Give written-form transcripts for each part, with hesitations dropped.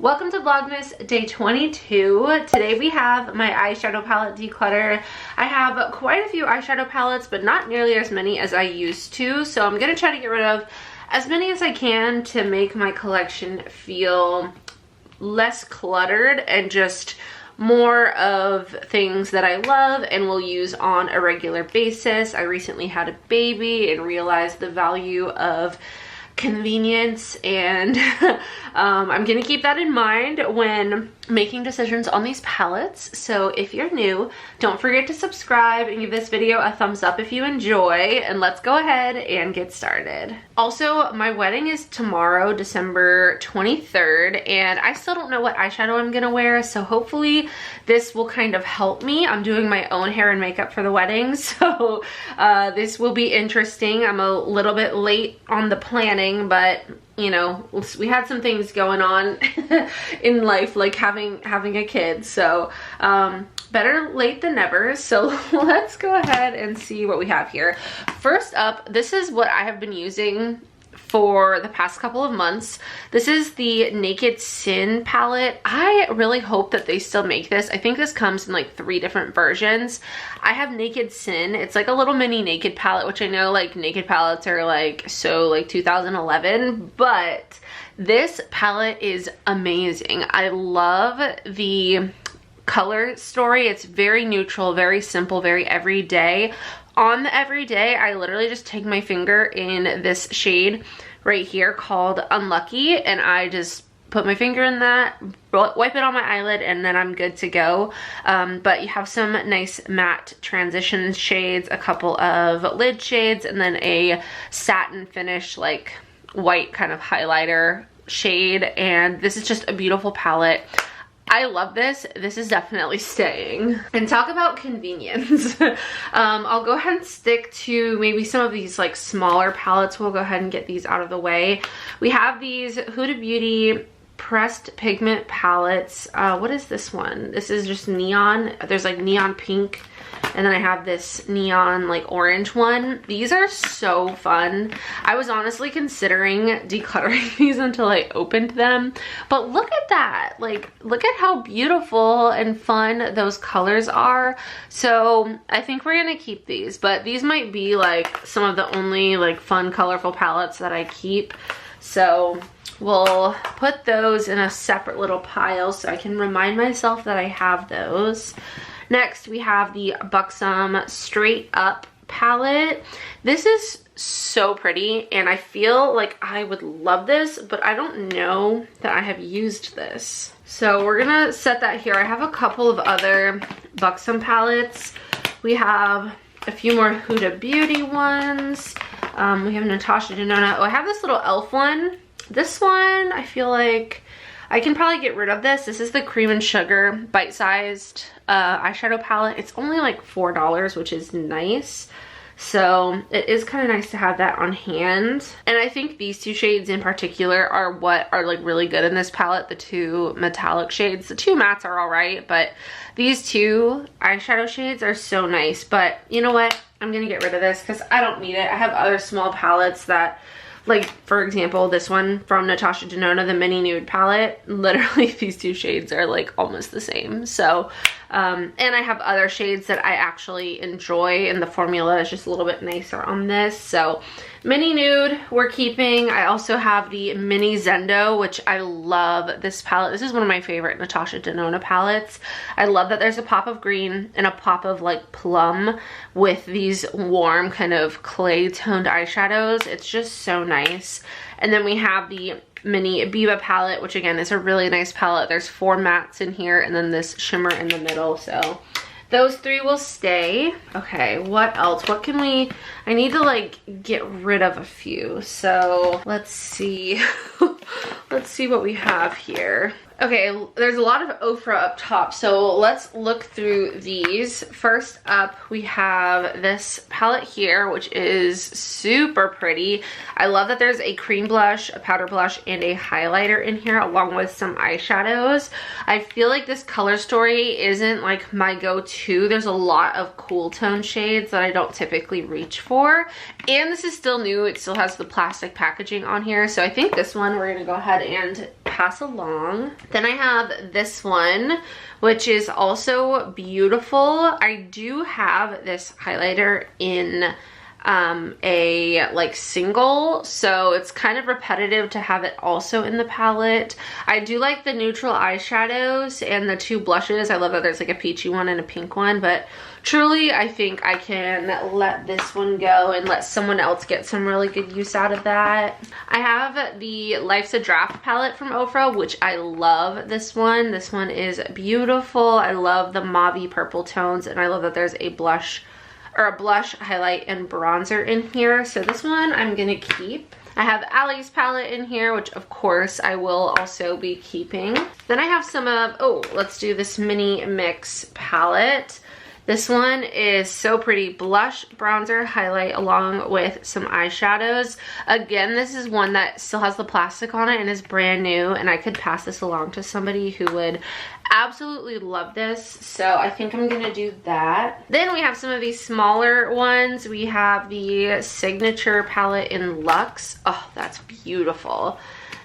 Welcome to Vlogmas day 22. Today we have my eyeshadow palette declutter. I have quite a few eyeshadow palettes, but not nearly as many as I used to. So I'm gonna try to get rid of as many as I can to make my collection feel less cluttered and just more of things that I love and will use on a regular basis. I recently had a baby and realized the value of convenience, and I'm gonna keep that in mind when making decisions on these palettes. So if you're new, don't forget to subscribe and give this video a thumbs up if you enjoy, and let's go ahead and get started. Also, my wedding is tomorrow, December 23rd, and I still don't know what eyeshadow I'm gonna wear, so hopefully this will kind of help me. I'm doing my own hair and makeup for the wedding, so this will be interesting. I'm a little bit late on the planning, but you know, we had some things going on in life, like having a kid, so better late than never. So let's go ahead and see what we have here. First up, this is what I have been using for the past couple of months. This is the Naked Sin palette. I really hope that they still make this. I think this comes in like 3 different versions. I have Naked Sin. It's like a little mini naked palette, which I know like naked palettes are like so like 2011, but this palette is amazing. I love the color story. It's very neutral, very simple, very everyday. On the everyday, I literally just take my finger in this shade right here called Unlucky, and I just put my finger in that, wipe it on my eyelid, and then I'm good to go. But you have some nice matte transition shades, a couple of lid shades, and then a satin finish like white kind of highlighter shade, and this is just a beautiful palette. I love this. This is definitely staying. And talk about convenience. I'll go ahead and stick to maybe some of these like smaller palettes. We'll go ahead and get these out of the way. We have these Huda Beauty pressed pigment palettes. What is this one? This is just neon. There's like neon pink, and then I have this neon like orange one. These are so fun. I was honestly considering decluttering these until I opened them, but look at that. Like, look at how beautiful and fun those colors are. So I think we're gonna keep these, but these might be like some of the only like fun, colorful palettes that I keep. So we'll put those in a separate little pile so I can remind myself that I have those. Next, we have the Buxom Straight Up palette. This is so pretty, and I feel like I would love this, but I don't know that I have used this. So we're gonna set that here. I have a couple of other Buxom palettes. We have a few more Huda Beauty ones. We have Natasha Denona. Oh, I have this little e.l.f. one. This one, I feel like I can probably get rid of this. This is the Cream and Sugar bite-sized eyeshadow palette. It's only like $4, which is nice. So it is kind of nice to have that on hand. And I think these 2 shades in particular are what are like really good in this palette. The 2 metallic shades. The 2 mattes are all right, but these 2 eyeshadow shades are so nice. But you know what? I'm gonna get rid of this because I don't need it. I have other small palettes that, like for example, this one from Natasha Denona, the mini nude palette, literally these 2 shades are like almost the same. So and I have other shades that I actually enjoy, and the formula is just a little bit nicer on this. So mini nude we're keeping. I also have the mini Zendo, which I love this palette. This is one of my favorite Natasha Denona palettes. I love that there's a pop of green and a pop of like plum with these warm kind of clay toned eyeshadows. It's just so nice. And then we have the mini Blvd palette, which again is a really nice palette. There's 4 mattes in here and then this shimmer in the middle. So those 3 will stay. Okay, what else? What can we, I need to like get rid of a few. So let's see. Let's see what we have here. Okay, there's a lot of Ofra up top, so let's look through these. First up, we have this palette here, which is super pretty. I love that there's a cream blush, a powder blush, and a highlighter in here, along with some eyeshadows. I feel like this color story isn't like my go-to. There's a lot of cool tone shades that I don't typically reach for, and this is still new. It still has the plastic packaging on here, so I think this one we're gonna go ahead and pass along. Then I have this one, which is also beautiful. I do have this highlighter in a like single, so it's kind of repetitive to have it also in the palette. I do like the neutral eyeshadows and the two blushes. I love that there's like a peachy one and a pink one, but truly I think I can let this one go and let someone else get some really good use out of that. I have the Life's a Draft palette from Ofra, which I love this one. This one is beautiful. I love the mauvey purple tones, and I love that there's a blush, highlight, and bronzer in here. So this one I'm gonna keep. I have Allie's palette in here, which of course I will also be keeping. Then I have some of, let's do this mini mix palette. This one is so pretty. Blush, bronzer, highlight, along with some eyeshadows. Again, this is one that still has the plastic on it and is brand new, and I could pass this along to somebody who would absolutely love this. So I think I'm gonna do that. Then we have some of these smaller ones. We have the Signature palette in Luxe. Oh, that's beautiful.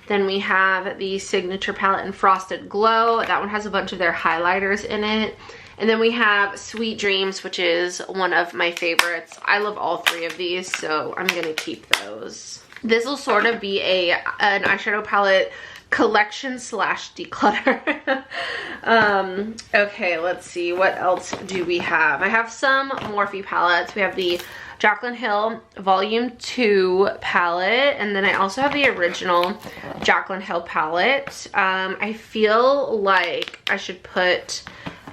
Then we have the Signature palette in Frosted Glow. That one has a bunch of their highlighters in it. And then we have Sweet Dreams, which is one of my favorites. I love all three of these, so I'm gonna keep those. This will sort of be an eyeshadow palette collection slash declutter. Okay, let's see, what else do we have? I have some Morphe palettes. We have the Jaclyn Hill Volume 2 palette, and then I also have the original Jaclyn Hill palette. I feel like I should put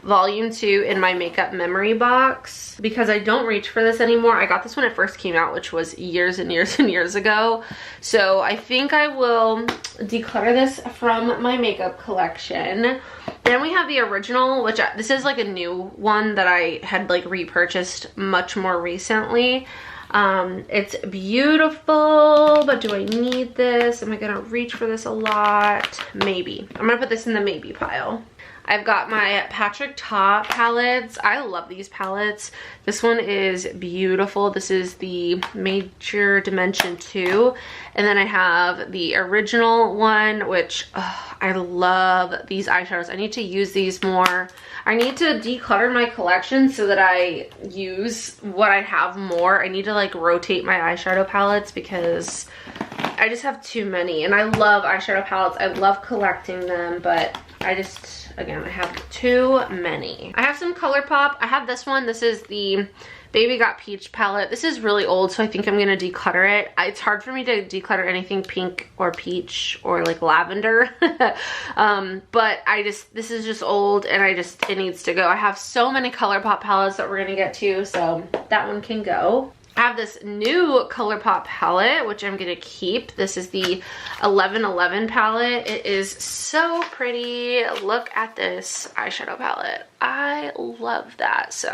Volume 2 in my makeup memory box because I don't reach for this anymore. I got this when it first came out, which was years and years and years ago. So I think I will declutter this from my makeup collection. Then we have the original, which this is like a new one that I had like repurchased much more recently. It's beautiful, but do I need this? Am I gonna reach for this a lot? Maybe. I'm gonna put this in the maybe pile. I've got my Patrick Ta palettes. I love these palettes. This one is beautiful. This is the Major Dimension 2. And then I have the original one, which I love these eyeshadows. I need to use these more. I need to declutter my collection so that I use what I have more. I need to like rotate my eyeshadow palettes because I just have too many. And I love eyeshadow palettes. I love collecting them, but again, I have too many. I have some ColourPop. I have this one. This is the Baby Got Peach palette. This is really old, so I think I'm gonna declutter it. It's hard for me to declutter anything pink or peach or like lavender. But this is just old and it needs to go. I have so many ColourPop palettes that we're gonna get to, so that one can go. I have this new ColourPop palette, which I'm gonna keep. This is the 1111 palette. It is so pretty. Look at this eyeshadow palette. I love that. So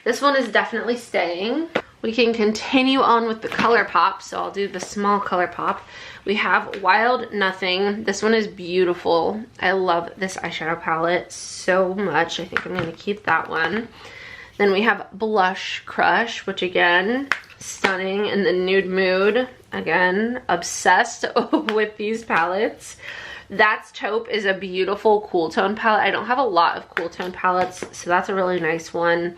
this one is definitely staying. We can continue on with the ColourPop. So I'll do the small ColourPop. We have Wild Nothing. This one is beautiful. I love this eyeshadow palette so much. I think I'm gonna keep that one. Then we have Blush Crush, which again, stunning in the nude mood. Again, obsessed with these palettes. That's Taupe is a beautiful cool tone palette. I don't have a lot of cool tone palettes, so that's a really nice one.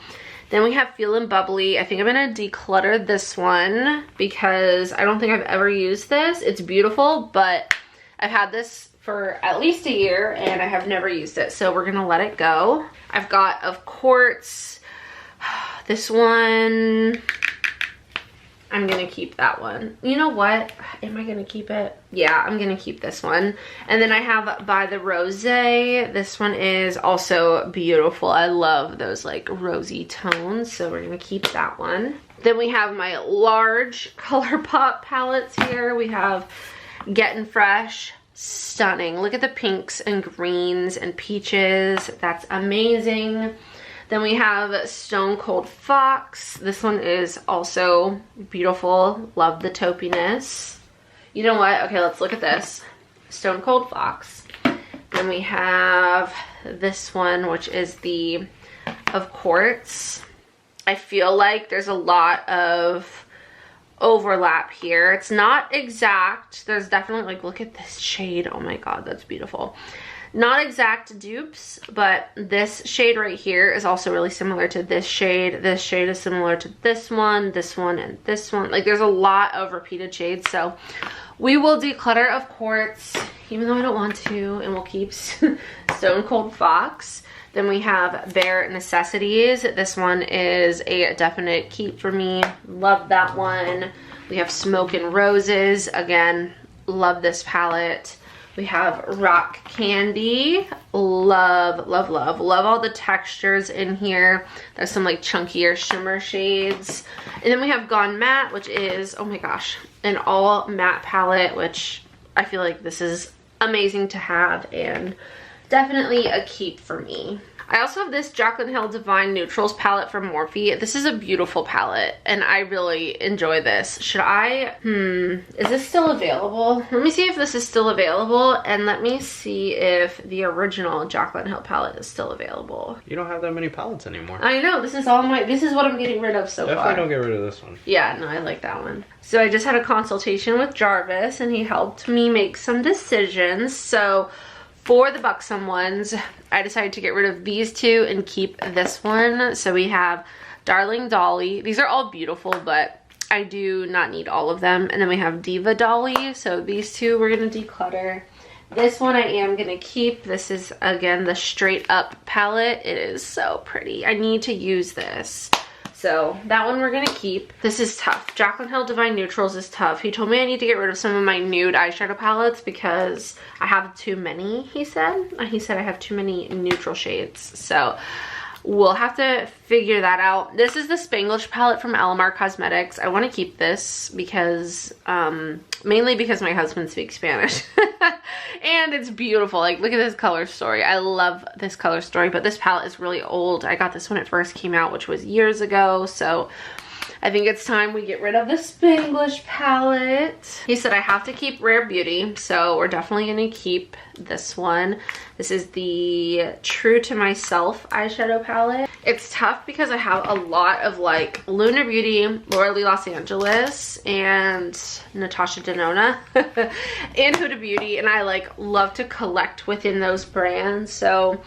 Then we have Feelin' Bubbly. I think I'm gonna declutter this one because I don't think I've ever used this. It's beautiful, but I've had this for at least a year and I have never used it, so we're gonna let it go. I've got, of course, this one. I'm gonna keep that one. You know what? Am I gonna keep it? Yeah, I'm gonna keep this one. And then I have By the Rose. This one is also beautiful. I love those like rosy tones, so we're gonna keep that one. Then we have my large ColourPop palettes here. We have Getting Fresh. Stunning. Look at the pinks and greens and peaches. That's amazing. Then we have Stone Cold Fox. This one is also beautiful. Love the taupiness. You know what? Okay, let's look at this. Stone Cold Fox. Then we have this one, which is the of Quartz. I feel like there's a lot of overlap here. It's not exact. There's definitely, like, look at this shade. Oh my god, that's beautiful. Not exact dupes, but this shade right here is also really similar to this shade. This shade is similar to this one, and this one. Like, there's a lot of repeated shades, so we will declutter, of course, even though I don't want to, and we'll keep Stone Cold Fox. Then we have Bare Necessities. This one is a definite keep for me. Love that one. We have Smoke and Roses. Again, love this palette. We have Rock Candy. Love, love, love. Love all the textures in here. There's some like chunkier shimmer shades. And then we have Gone Matte, which is, oh my gosh, an all matte palette, which I feel like this is amazing to have and definitely a keep for me. I also have this Jaclyn Hill Divine Neutrals palette from Morphe. This is a beautiful palette, and I really enjoy this. Should I, is this still available? Let me see if this is still available, and let me see if the original Jaclyn Hill palette is still available. You don't have that many palettes anymore. I know, this is all this is what I'm getting rid of so far. Definitely don't get rid of this one. Yeah, no, I like that one. So I just had a consultation with Jarvis, and he helped me make some decisions. So for the Buxom ones, I decided to get rid of these two and keep this one. So we have Darling Dolly. These are all beautiful, but I do not need all of them. And then we have Diva Dolly. So these two we're going to declutter. This one I am going to keep. This is, again, the Straight Up palette. It is so pretty. I need to use this. So that one we're going to keep. This is tough. Jaclyn Hill Divine Neutrals is tough. He told me I need to get rid of some of my nude eyeshadow palettes because I have too many, he said. He said I have too many neutral shades. So we'll have to figure that out. This is the Spanglish palette from LMR Cosmetics. I want to keep this because, mainly because my husband speaks Spanish. And it's beautiful. Like, look at this color story. I love this color story, but this palette is really old. I got this when it first came out, which was years ago. So I think it's time we get rid of the Spanglish palette. He said I have to keep Rare Beauty, so we're definitely going to keep this one. This is the True to Myself eyeshadow palette. It's tough because I have a lot of like Lunar Beauty, Laura Lee Los Angeles, and Natasha Denona, and Huda Beauty, and I like love to collect within those brands. So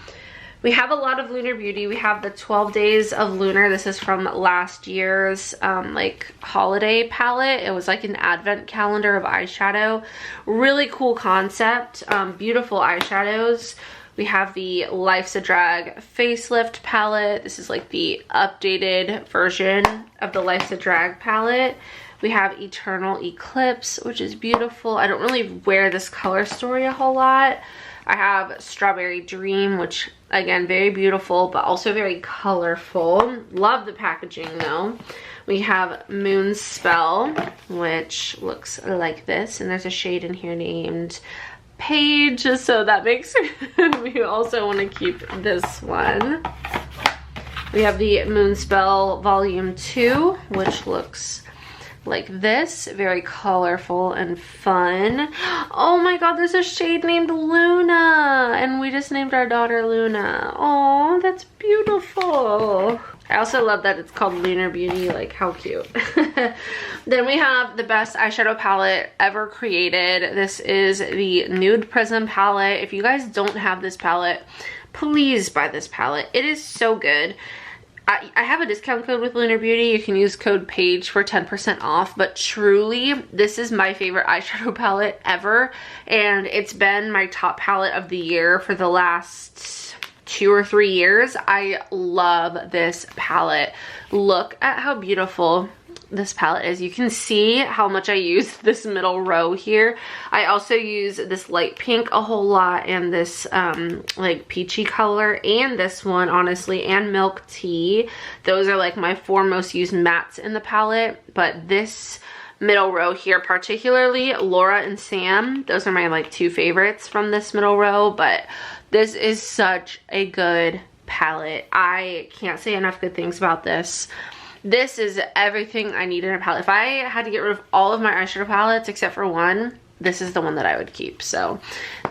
we have a lot of Lunar Beauty. We have the 12 Days of Lunar. This is from last year's like holiday palette. It was like an advent calendar of eyeshadow. Really cool concept. Beautiful eyeshadows. We have the Life's a Drag Facelift palette. This is like the updated version of the Life's a Drag palette. We have Eternal Eclipse, which is beautiful. I don't really wear this color story a whole lot. I have Strawberry Dream, which again, very beautiful, but also very colorful. Love the packaging though. We have Moon Spell, which looks like this, and there's a shade in here named Paige, so that makes me also want to keep this one. We have the Moon Spell Volume 2, which looks like this, very colorful and fun. Oh my god, there's a shade named Luna, and we just named our daughter Luna. Oh, that's beautiful. I also love that it's called Lunar Beauty, like how cute. Then we have the best eyeshadow palette ever created. This is the Nude Prism palette. If you guys don't have this palette, please buy this palette. It is so good. I have a discount code with Lunar Beauty. You can use code PAIGE for 10% off, but truly, this is my favorite eyeshadow palette ever, and it's been my top palette of the year for the last 2 or 3 years. I love this palette. Look at how beautiful this palette is. You can see how much I use this middle row here. I also use this light pink a whole lot, and this like peachy color, and this one honestly, and Milk Tea. Those are like my 4 most used mattes in the palette, but this middle row here, particularly Laura and Sam, those are my like 2 favorites from this middle row. But this is such a good palette. I can't say enough good things about this. This is everything I need in a palette. If I had to get rid of all of my eyeshadow palettes except for one, this is the one that I would keep. So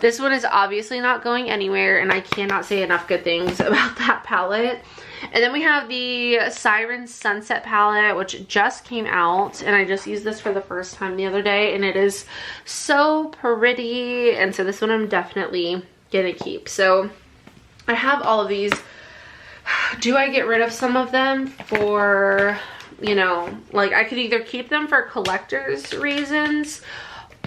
this one is obviously not going anywhere, and I cannot say enough good things about that palette. And then we have the Siren Sunset palette, which just came out, and I just used this for the first time the other day, and it is so pretty. And so this one I'm definitely gonna keep. So I have all of these. Do I get rid of some of them for, you know, like I could either keep them for collector's reasons,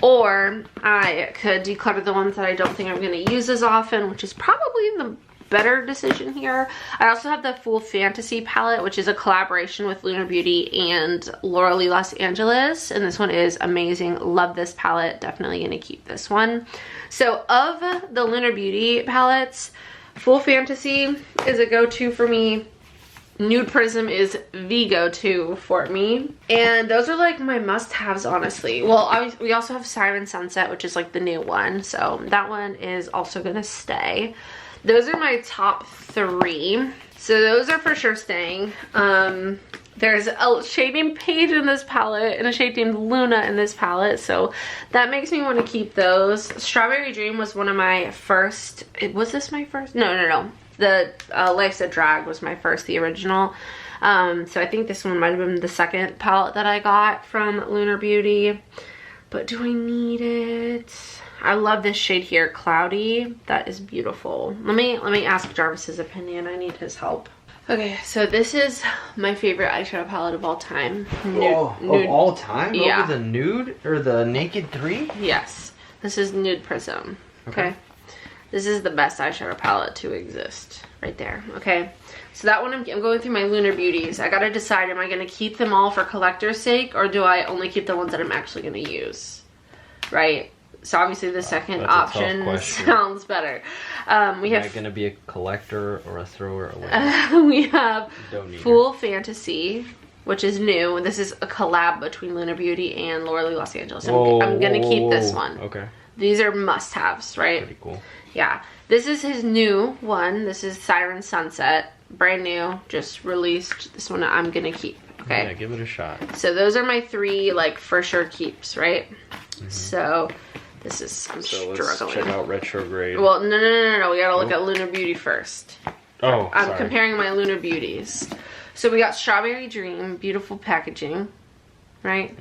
or I could declutter the ones that I don't think I'm going to use as often, which is probably the better decision here. I also have the Full Fantasy palette, which is a collaboration with Lunar Beauty and Laura Lee Los Angeles, and this one is amazing. Love this palette. Definitely going to keep this one. So of the Lunar Beauty palettes, Full Fantasy is a go-to for me. Nude Prism is the go-to for me. And those are like my must-haves, honestly. Well, we also have Siren Sunset, which is like the new one. So that one is also gonna stay. Those are my top 3. So those are for sure staying. There's a shade named Paige in this palette and a shade named Luna in this palette. So that makes me want to keep those. Strawberry Dream was one of my first. Was this my first? No. The Life's a Drag was my first, the original. So I think this one might have been the second palette that I got from Lunar Beauty. But do I need it? I love this shade here, Cloudy. That is beautiful. Let me ask Jarvis's opinion. I need his help. Okay, so this is my favorite eyeshadow palette of all time. Nude. Of all time? Yeah. Over the Nude or the Naked 3? Yes. This is Nude Prism. Okay. This is the best eyeshadow palette to exist. Right there. Okay. So that one, I'm going through my Lunar Beauties. I gotta decide, am I gonna keep them all for collector's sake, or do I only keep the ones that I'm actually gonna use? Right? So obviously the second option sounds better. We have. Am I gonna be a collector or a thrower away? We have Full Fantasy, which is new. This is a collab between Lunar Beauty and Laura Lee Los Angeles. I'm gonna keep this one. Okay. These are must-haves, right? Pretty cool. Yeah. This is his new one. This is Siren Sunset, brand new, just released. This one I'm gonna keep. Okay. Yeah, give it a shot. So those are my 3 like for sure keeps, right? So. This is, I'm struggling. Let's check out Retrograde. Well, no. We gotta look at Lunar Beauty first. Oh, I'm comparing my Lunar Beauties. So we got Strawberry Dream, beautiful packaging, right?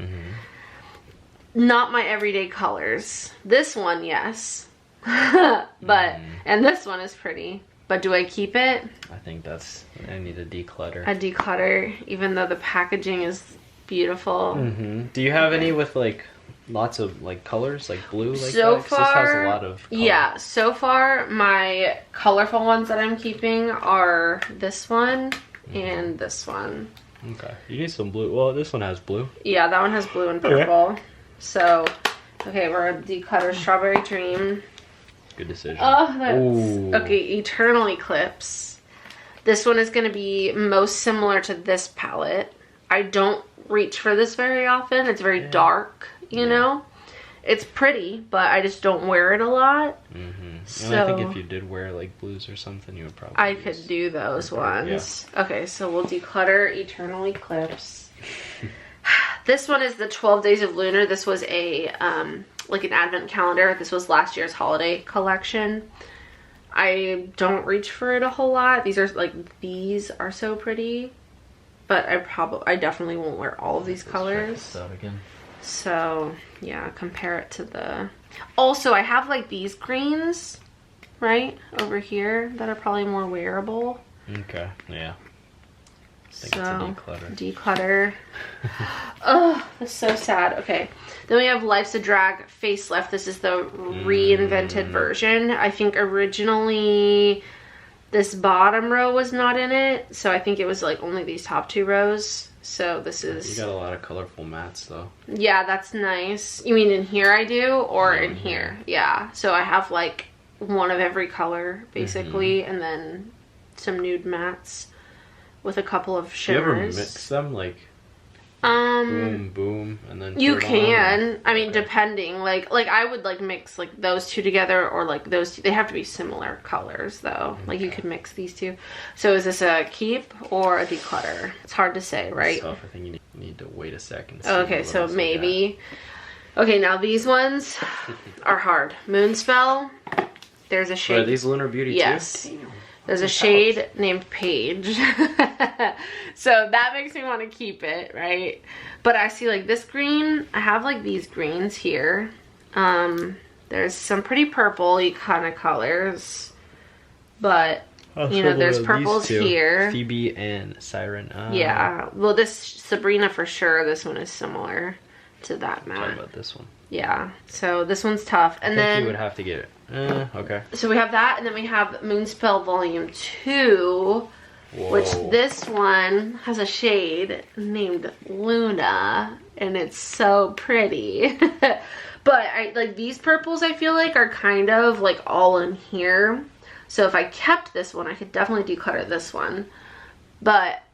Not my everyday colors. This one, yes. But, and this one is pretty. But do I keep it? I think I need a declutter. A declutter, even though the packaging is beautiful. Do you have any with like lots of like colors, like blue? Like so that? Far, this has a lot of color. Yeah. So far, my colorful ones that I'm keeping are this one and this one. Okay. You need some blue. Well, this one has blue. Yeah, that one has blue and purple. Okay. So, okay, we're gonna declutter Strawberry Dream. Good decision. Oh, that's okay. Eternal Eclipse. This one is gonna be most similar to this palette. I don't reach for this very often. It's very dark. You know, it's pretty, but I just don't wear it a lot. So and I think if you did wear like blues or something, you would probably could do those ones. Yeah. Okay, so we'll declutter Eternal Eclipse. This one is the 12 Days of Lunar. This was a like an advent calendar. This was last year's holiday collection. I don't reach for it a whole lot. These are so pretty, but I definitely won't wear all of these colors. So yeah, compare it to the. Also, I have like these greens, right over here that are probably more wearable. Okay, yeah. So declutter. Oh, that's so sad. Okay, then we have Life's a Drag Facelift. This is the reinvented version. I think originally this bottom row was not in it, so I think it was like only these top 2 rows. So this is. You got a lot of colorful mattes though. Yeah, that's nice. You mean in here I do, or in here? Yeah. So I have like one of every color basically, and then some nude mattes with a couple of shimmers. Do you ever mix them like? Boom, boom, and then you can. I mean, depending. Like I would like mix like those 2 together, or like those 2. They have to be similar colors though. Like you could mix these 2. So is this a keep or a declutter? It's hard to say, right? I think you need to wait a second. Okay, so maybe. Okay, now these ones are hard. Moonspell. There's a shade. Are these Lunar Beauty too? Yes. There's a shade named Paige. So that makes me want to keep it, right? But I see like this green. I have like these greens here. There's some pretty purple-y kind of colors. But, you know, there's purples here. Phoebe and Siren. Yeah. Well, this Sabrina for sure. This one is similar to that matte. Talk about this one. Yeah. So this one's tough. And then you would have to get it. Okay. So we have that, and then we have Moonspell Volume 2, which this one has a shade named Luna, and it's so pretty. But I like these purples, I feel like are kind of like all in here. So if I kept this one, I could definitely declutter this one. But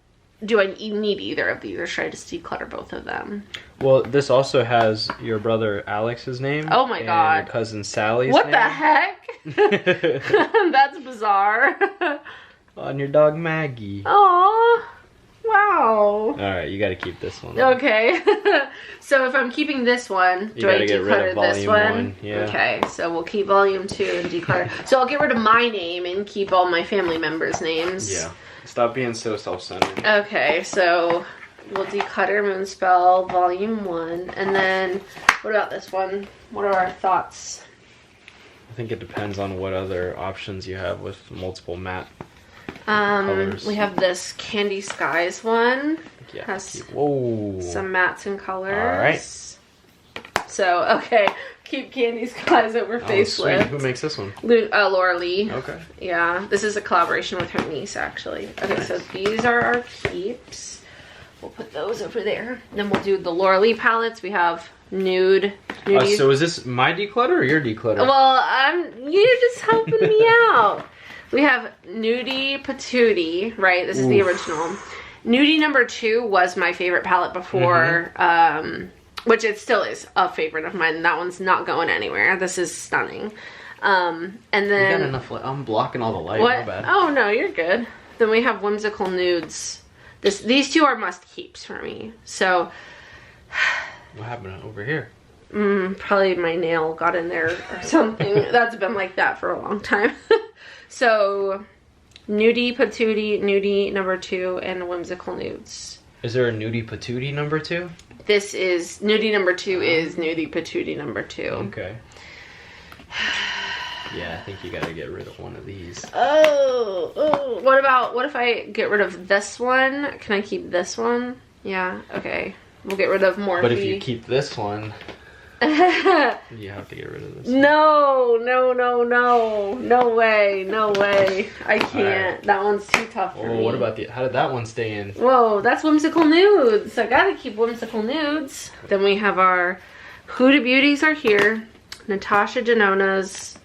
do I need either of these, or should I just declutter both of them? Well, this also has your brother Alex's name. Oh my god. And your cousin Sally's what name. The heck? That's bizarre. On your dog Maggie. Aw. Wow. Alright, you gotta keep this one. Okay. So if I'm keeping this one, do I declutter this one? Yeah. Okay, so we'll keep volume 2 and declutter. So I'll get rid of my name and keep all my family members' names. Yeah. Stop being so self-centered. Okay, so we'll declutter Moonspell Volume 1. And then, what about this one? What are our thoughts? I think it depends on what other options you have with multiple matte colors. We have this Candy Skies one. Yeah. Has Whoa. some mattes and colors. Alright. So, okay. Keep Candy Skies over Facelift. Sweet. Who makes this one? Laura Lee. Okay. Yeah, this is a collaboration with her niece, actually. Okay, so these are our keeps. We'll put those over there. Then we'll do the Laura Lee palettes. We have nude. So is this my declutter or your declutter? Well, you're just helping me out. We have Nudie Patootie, right? This is the original. Nudie number 2 was my favorite palette before, which it still is a favorite of mine. That one's not going anywhere. This is stunning. And then... You got enough light. I'm blocking all the light. What? My bad. Oh, no, you're good. Then we have Whimsical Nudes. These two are must keeps for me. So... What happened over here? Probably my nail got in there or something. That's been like that for a long time. So, Nudie Patootie, Nudie number 2, and Whimsical Nudes. Is there a Nudie Patootie number 2? This is, Nudie number 2 is Nudie Patootie number 2. Okay. Yeah, I think you gotta get rid of one of these. Oh, what if I get rid of this one? Can I keep this one? Yeah, okay. We'll get rid of Morphe. But if you keep this one, you have to get rid of this. No way. I can't. Right. That one's too tough for me. What about how did that one stay in? Whoa, that's Whimsical Nudes. I gotta keep Whimsical Nudes. Then we have our Huda Beauties are here. Natasha Denona's.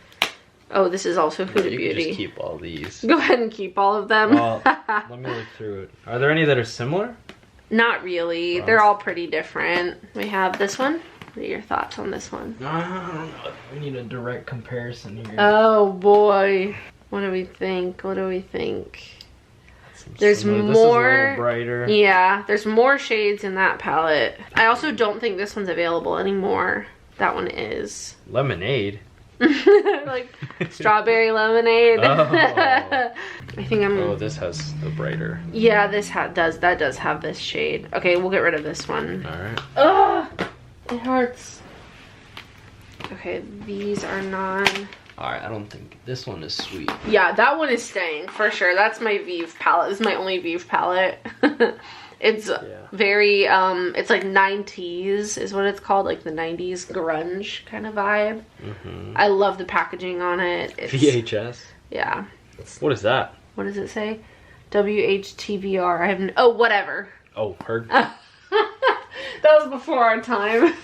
Oh, this is also Huda You Beauty. can just keep all these. Go ahead and keep all of them. Well, let me look through it. Are there any that are similar? Not really. They're all pretty different. We have this one. What are your thoughts on this one? I don't know. We need a direct comparison here. Oh boy. What do we think? There's more. This is a little brighter. Yeah, there's more shades in that palette. I also don't think this one's available anymore. That one is. Lemonade. Like strawberry lemonade. Oh. I think I'm. Oh, this has the brighter. Yeah, this does have this shade. Okay, we'll get rid of this one. All right. Ugh, it hurts. Okay, these are non. All right, I don't think this one is sweet. Yeah, that one is staying for sure. That's my Vive palette. This is my only Vive palette. It's very, it's like 90s is what it's called. Like the 90s grunge kind of vibe. I love the packaging on it. It's, VHS? Yeah. What is that? What does it say? WHTVR. I have oh, whatever. Oh, heard. That was before our time.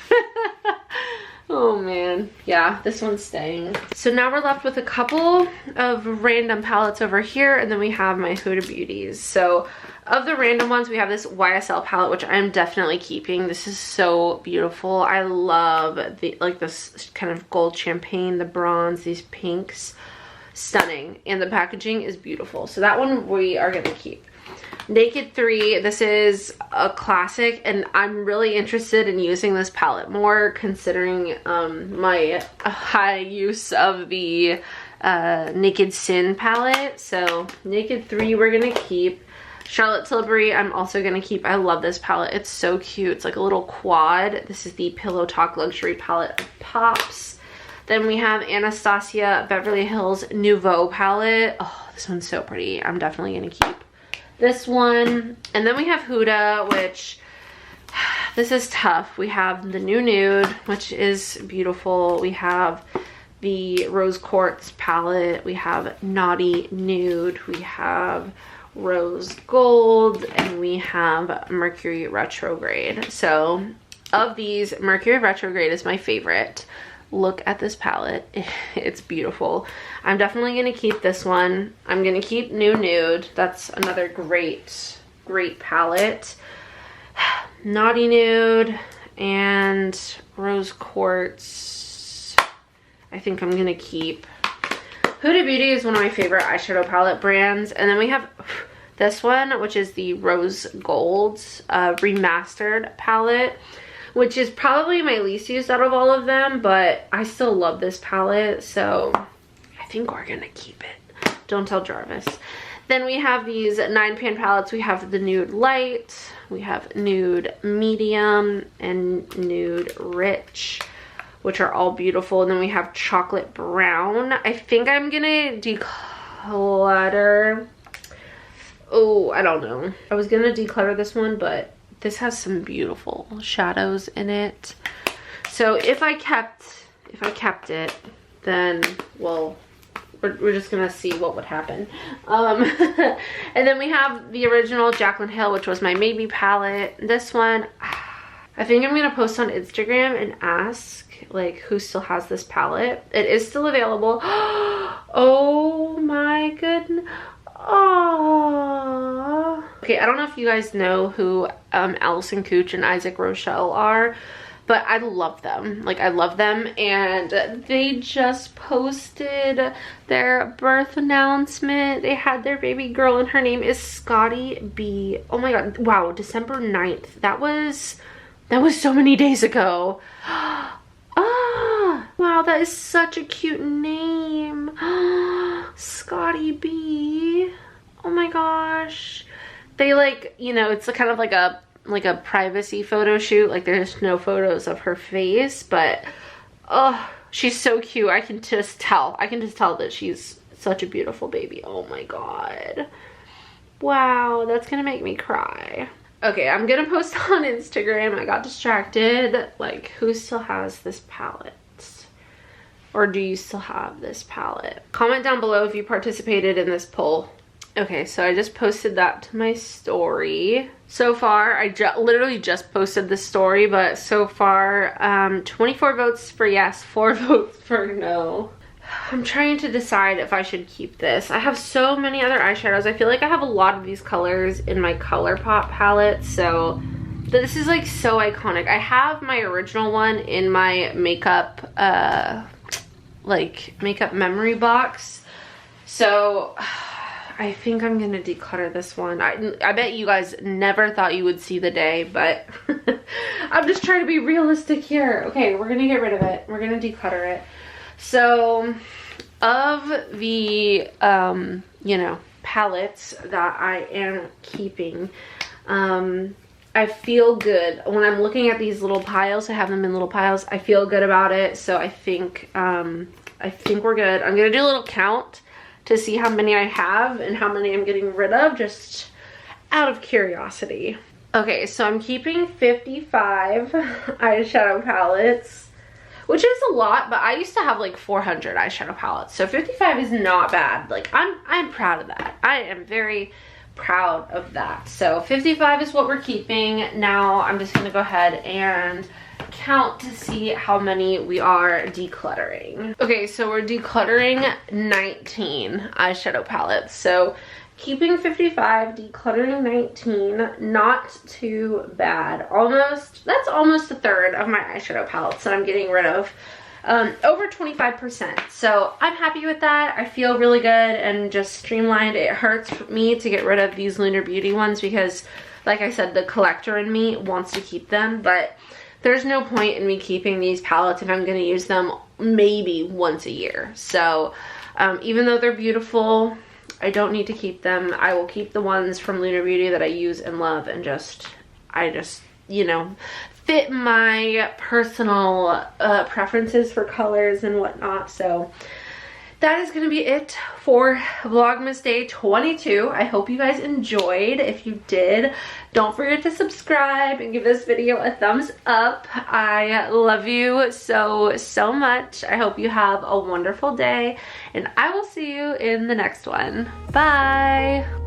Oh man. Yeah, this one's staying. So now we're left with a couple of random palettes over here, and then we have my Huda Beauties. So of the random ones, we have this YSL palette, which I'm definitely keeping. This is so beautiful. I love this kind of gold champagne, the bronze, these pinks. Stunning. And the packaging is beautiful. So that one we are gonna keep. Naked 3, this is a classic, and I'm really interested in using this palette more, considering my high use of the Naked Sin palette. So Naked 3 we're gonna keep. Charlotte Tilbury I'm also gonna keep. I love this palette. It's so cute. It's like a little quad. This is the Pillow Talk Luxury palette of Pops. Then we have Anastasia Beverly Hills Nouveau palette. Oh, this one's so pretty. I'm definitely gonna keep this one. And then we have Huda, which this is tough. We have the New Nude, which is beautiful. We have the Rose Quartz palette. We have Naughty Nude. We have Rose Gold, and we have Mercury Retrograde. So of these, Mercury Retrograde is my favorite. Look at this palette. It's beautiful. I'm definitely going to keep this one. I'm going to keep New Nude. That's another great palette. Naughty Nude and Rose Quartz I think I'm going to keep. Huda Beauty is one of my favorite eyeshadow palette brands. And then we have this one, which is the Rose Gold Remastered palette, which is probably my least used out of all of them, but I still love this palette, so I think we're gonna keep it. Don't tell Jarvis. Then we have these 9-pan palettes. We have the Nude Light, we have Nude Medium, and Nude Rich, which are all beautiful. And then we have Chocolate Brown. I think I'm gonna declutter. Oh, I don't know. I was gonna declutter this one, but this has some beautiful shadows in it. So if I kept it, then well, we're just gonna see what would happen. And then we have the original Jaclyn Hill, which was my Maybe palette. This one, I think I'm gonna post on Instagram and ask like who still has this palette. It is still available. Oh my goodness. Oh. Okay, I don't know if you guys know who Allison Cooch and Isaac Rochelle are, but I love them. Like, I love them, and they just posted their birth announcement. They had their baby girl, and her name is Scotty B. Oh my god, wow, December 9th. That was so many days ago. Ah, wow, that is such a cute name. Scotty B. Oh my gosh. They like, you know, it's kind of like a privacy photo shoot. Like, there's no photos of her face, but oh, she's so cute. I can just tell that she's such a beautiful baby. Oh my god. Wow, that's gonna make me cry. Okay, I'm gonna post on Instagram. I got distracted. Like, who still has this palette? Or do you still have this palette? Comment down below if you participated in this poll. Okay, so I just posted that to my story. So far, I literally just posted the story, but so far, 24 votes for yes, 4 votes for no. I'm trying to decide if I should keep this. I have so many other eyeshadows. I feel like I have a lot of these colors in my ColourPop palette, so this is like so iconic. I have my original one in my makeup, makeup memory box. So I think I'm gonna declutter this one. I bet you guys never thought you would see the day, but I'm just trying to be realistic here. Okay, we're gonna get rid of it. We're gonna declutter it. So of the you know, palettes that I am keeping, I feel good when I'm looking at these little piles. I have them in little piles. I feel good about it, so I think we're good. I'm gonna do a little count to see how many I have and how many I'm getting rid of, just out of curiosity. Okay, so I'm keeping 55 eyeshadow palettes, which is a lot, but I used to have like 400 eyeshadow palettes, so 55 is not bad. Like, I'm proud of that. I am very proud of that. So 55 is what we're keeping. Now I'm just gonna go ahead and count to see how many we are decluttering. Okay, so we're decluttering 19 eyeshadow palettes. So keeping 55, decluttering 19, not too bad. That's almost a third of my eyeshadow palettes that I'm getting rid of. Over 25%. So I'm happy with that. I feel really good and just streamlined. It hurts me to get rid of these Lunar Beauty ones because, like I said, the collector in me wants to keep them, but there's no point in me keeping these palettes if I'm going to use them maybe once a year. So Even though they're beautiful, I don't need to keep them. I will keep the ones from Lunar Beauty that I use and love, and I just, you know, fit my personal preferences for colors and whatnot. So that is gonna be it for Vlogmas Day 22. I hope you guys enjoyed. If you did, don't forget to subscribe and give this video a thumbs up. I love you so, so much. I hope you have a wonderful day, and I will see you in the next one. Bye.